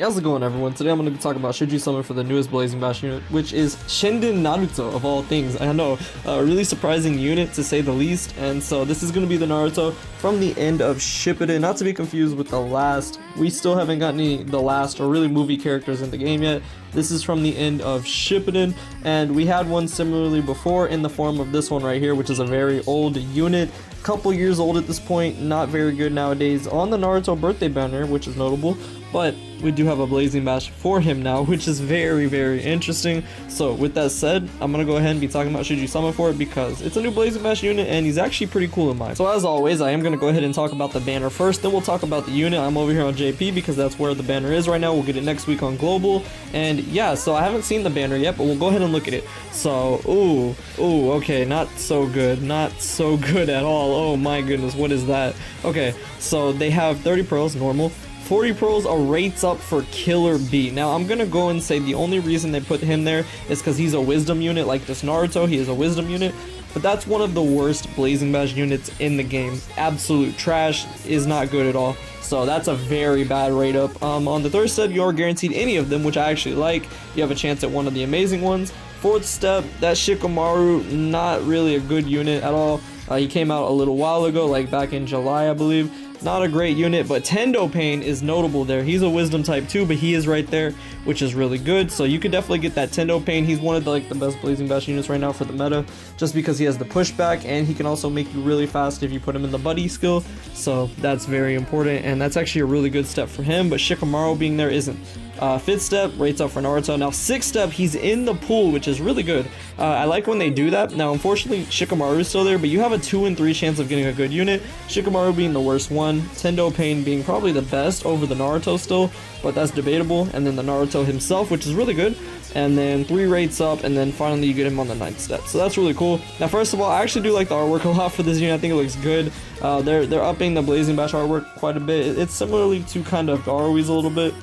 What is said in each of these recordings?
How's it going, everyone? Today I'm going to be talking about should you summon for the newest Blazing Bash unit, which is Shinden Naruto of all things. I know, a really surprising unit to say the least, and so this is going to be the Naruto from the end of Shippuden, not to be confused with the last. We still haven't got the last or really movie characters in the game yet. This is from the end of Shippuden, and we had one similarly before in the form of this one right here, which is a very old unit. Couple years old at this point, not very good nowadays on the Naruto birthday banner, which is notable, but we do have a Blazing Bash for him now, which is very, very interesting. So with that said, I'm gonna go ahead and be talking about should you summon for it because it's a new Blazing Bash unit and he's actually pretty cool in mine. So as always, I am gonna go ahead and talk about the banner first, then we'll talk about the unit. I'm over here on JP because that's where the banner is right now. We'll get it next week on Global, and yeah, so I haven't seen the banner yet, but we'll go ahead and look at it. So okay, not so good at all. Oh my goodness, what is that? Okay, so they have 30 pearls normal, 40 pearls, a rates up for Killer B. Now I'm gonna go and say the only reason they put him there is because he's a wisdom unit like this Naruto. He is a wisdom unit, but that's one of the worst Blazing Bash units in the game. Absolute trash, is not good at all. So that's a very bad rate up. On the third step, you are guaranteed any of them, which I actually like. You have a chance at one of the amazing ones. Fourth step, that Shikamaru, not really a good unit at all. He came out a little while ago, like back in July, I believe. Not a great unit, but Tendo Pain is notable there. He's a wisdom type too, but he is right there, which is really good. So you could definitely get that Tendo Pain. He's one of the best Blazing Bash units right now for the meta, just because he has the pushback and he can also make you really fast if you put him in the buddy skill. So that's very important, and that's actually a really good step for him, but Shikamaru being there isn't. Fifth step, rates up for Naruto. Now sixth step, he's in the pool, which is really good. I like when they do that. Now unfortunately Shikamaru is still there, but you have a 2 in 3 chance of getting a good unit. Shikamaru being the worst one, Tendo Pain being probably the best over the Naruto still, but that's debatable. And then the Naruto himself, which is really good, and then 3 rates up, and then finally you get him on the 9th step. So that's really cool. Now first of all, I actually do like the artwork a lot for this unit. I think it looks good. They're upping the Blazing Bash artwork quite a bit. It's similarly to kind of Garui's a little bit.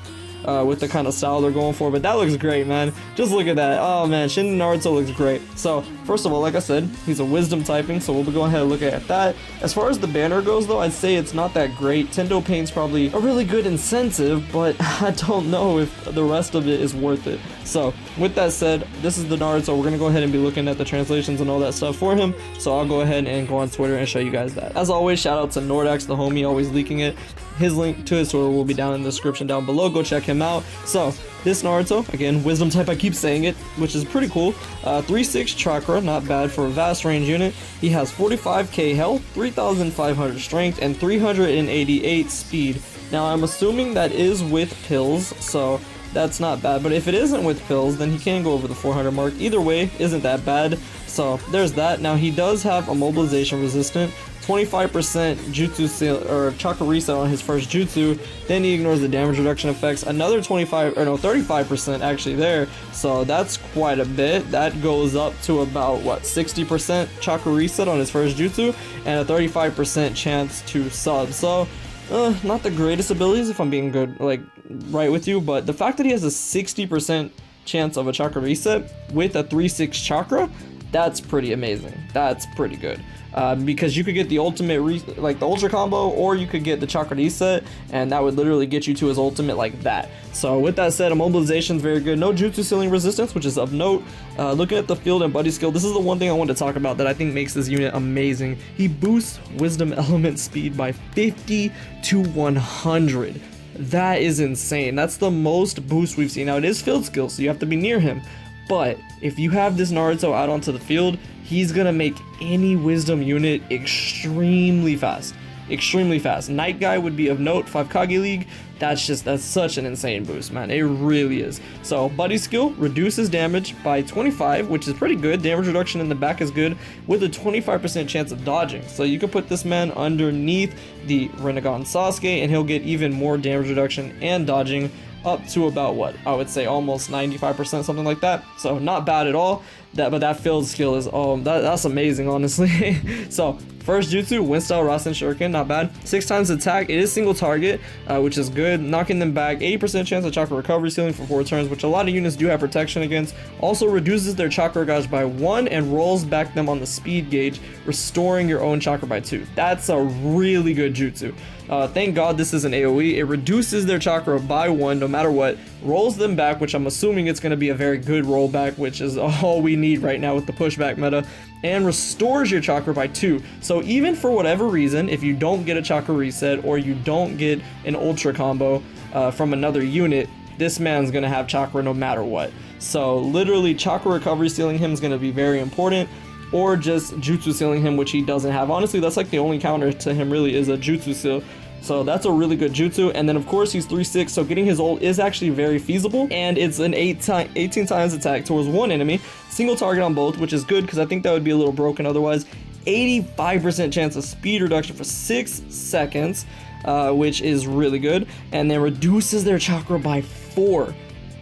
With the kind of style they're going for, but that looks great, man. Just look at that. Oh man, Shinden Naruto looks great. So first of all, like I said, he's a wisdom typing, so we'll be going ahead and look at that. As far as the banner goes though, I'd say it's not that great. Tendo Pain's probably a really good incentive, but I don't know if the rest of it is worth it. So with that said, this is the Naruto. We're gonna go ahead and be looking at the translations and all that stuff for him, so I'll go ahead and go on Twitter and show you guys that. As always, shout out to Nordax, the homie, always leaking it. His link to his Twitter will be down in the description down below. Go check him out. So this Naruto, again, wisdom type, I keep saying it, which is pretty cool. 3-6 chakra, not bad for a vast range unit. He has 45k health, 3,500 strength, and 388 speed. Now I'm assuming that is with pills, so that's not bad, but if it isn't with pills, then he can go over the 400 mark. Either way, isn't that bad. So there's that. Now he does have a mobilization resistant, 25% jutsu or chakra reset on his first jutsu, then he ignores the damage reduction effects, another 35% actually there, so that's quite a bit. That goes up to about what, 60% chakra reset on his first jutsu and a 35% chance to sub. So not the greatest abilities if I'm being good, like right with you, but the fact that he has a 60% chance of a chakra reset with a 3-6 chakra, that's pretty amazing. That's pretty good. Because you could get the ultimate, like the ultra combo, or you could get the chakra reset, and that would literally get you to his ultimate like that. So with that said, immobilization is very good. No jutsu ceiling resistance, which is of note. Looking at the field and buddy skill, this is the one thing I want to talk about that I think makes this unit amazing. He boosts wisdom element speed by 50 to 100. That is insane. That's the most boost we've seen. Now it is field skill, so you have to be near him. But if you have this Naruto out onto the field, he's gonna make any wisdom unit extremely fast. Extremely fast. Night Guy would be of note, 5 Kage League. That's such an insane boost, man. It really is. So buddy skill reduces damage by 25, which is pretty good. Damage reduction in the back is good, with a 25% chance of dodging. So you could put this man underneath the Rinnegan Sasuke and he'll get even more damage reduction and dodging, up to about what I would say almost 95%, something like that. So not bad at all. But that field skill is that's amazing, honestly. So First jutsu, wind style Rasen Shuriken, not bad. 6 times attack, it is single target, which is good. Knocking them back, 80% chance of chakra recovery ceiling for 4 turns, which a lot of units do have protection against. Also reduces their chakra gauge by 1 and rolls back them on the speed gauge, restoring your own chakra by 2. That's a really good jutsu. Thank God this is an AoE. It reduces their chakra by 1 no matter what, rolls them back, which I'm assuming it's going to be a very good rollback, which is all we need right now with the pushback meta, and restores your chakra by 2. So even for whatever reason, if you don't get a chakra reset or you don't get an ultra combo from another unit, this man's going to have chakra no matter what. So literally chakra recovery sealing him is going to be very important, or just jutsu sealing him, which he doesn't have. Honestly, that's like the only counter to him really is a jutsu seal. So that's a really good jutsu. And then of course he's 3/6, so getting his ult is actually very feasible. And it's an 18 times attack towards one enemy, single target on both, which is good because I think that would be a little broken otherwise. 85% chance of speed reduction for 6 seconds, which is really good. And then reduces their chakra by 4.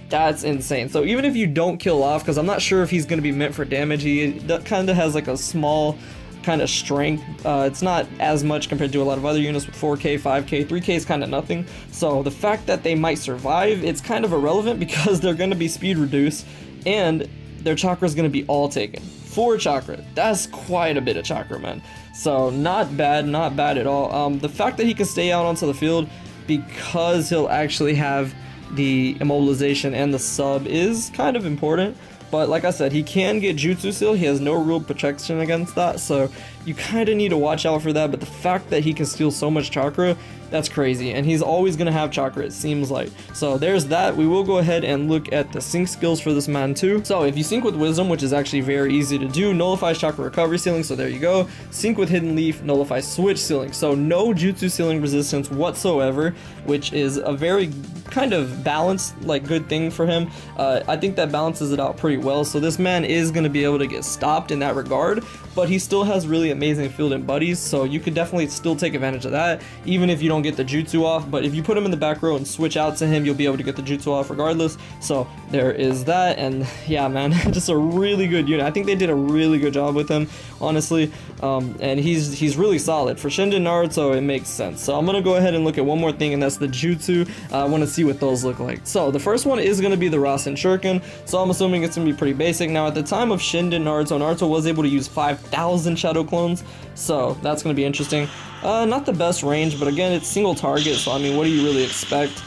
That's insane. So even if you don't kill off, because I'm not sure if he's going to be meant for damage, he kind of has like a small kind of strength. It's not as much compared to a lot of other units with 4k, 5k, 3k is kind of nothing. So the fact that they might survive, it's kind of irrelevant because they're going to be speed reduced and their chakra is going to be all taken. 4 chakra, that's quite a bit of chakra, man. So not bad at all. The fact that he can stay out onto the field because he'll actually have the immobilization and the sub is kind of important. But like I said, he can get jutsu seal. He has no real protection against that, so you kind of need to watch out for that. But the fact that he can steal so much chakra, that's crazy. And he's always going to have chakra, it seems like. So there's that. We will go ahead and look at the sync skills for this man too. So if you sync with wisdom, which is actually very easy to do, nullifies chakra recovery ceiling, so there you go. Sync with hidden leaf, nullifies switch ceiling, so no jutsu ceiling resistance whatsoever, which is a very kind of balanced, like, good thing for him. I think that balances it out pretty well. So this man is going to be able to get stopped in that regard, but he still has really amazing field and buddies, so you could definitely still take advantage of that even if you don't get the jutsu off. But if you put him in the back row and switch out to him, you'll be able to get the jutsu off regardless. So there is that. And yeah, man, just a really good unit. I think they did a really good job with him, honestly. And he's really solid for Shinden Naruto. It makes sense. So I'm gonna go ahead and look at one more thing, and that's the jutsu. I want to see what those look like. So the first one is going to be the Rasen Shuriken, so I'm assuming it's going to be pretty basic. Now at the time of Shinden Naruto was able to use 5,000 shadow clones, so that's going to be interesting. Not the best range, but again, it's single target, so I mean, what do you really expect?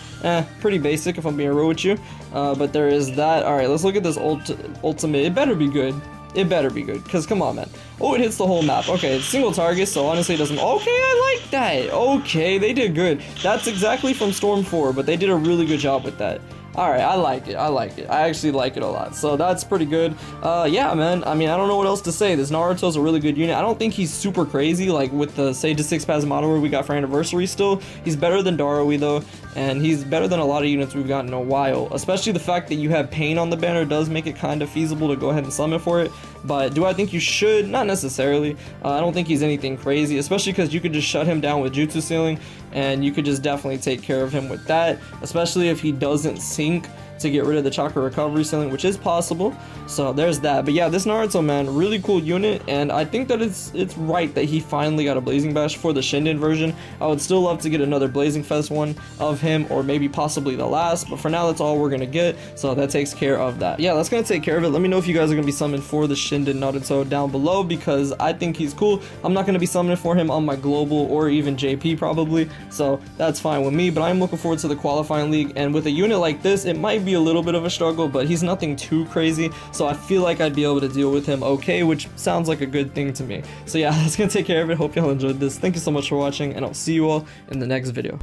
Pretty basic if I'm being real with you. But there is that. Alright, let's look at this ultimate. It better be good. It better be good, because come on, man. Oh, it hits the whole map. Okay, it's single target, so honestly it doesn't... Okay, I like that. Okay, they did good. That's exactly from Storm 4, but they did a really good job with that. Alright, I like it. I actually like it a lot. So that's pretty good. Yeah, man. I mean, I don't know what else to say. This Naruto's a really good unit. I don't think he's super crazy, like with the Sage to 6 Spasmodora we got for Anniversary still. He's better than Darui, though. And he's better than a lot of units we've gotten in a while. Especially the fact that you have Pain on the banner does make it kind of feasible to go ahead and summon for it. But do I think you should? Not necessarily. I don't think he's anything crazy, especially because you could just shut him down with Jutsu Sealing, and you could just definitely take care of him with that, especially if he doesn't sync to get rid of the chakra recovery ceiling, which is possible. So there's that. But yeah, this Naruto, man, really cool unit, and I think that it's right that he finally got a Blazing Bash for the Shinden version. I would still love to get another Blazing Fest one of him, or maybe possibly the last, but for now that's all we're gonna get, so that takes care of that. Yeah, that's gonna take care of it. Let me know if you guys are gonna be summoned for the Shinden Naruto down below, because I think he's cool. I'm not gonna be summoning for him on my global or even JP probably, so that's fine with me. But I'm looking forward to the qualifying league, and with a unit like this, it might be a little bit of a struggle, but he's nothing too crazy, so I feel like I'd be able to deal with him okay, which sounds like a good thing to me. So yeah, that's gonna take care of it. Hope y'all enjoyed this. Thank you so much for watching, and I'll see you all in the next video.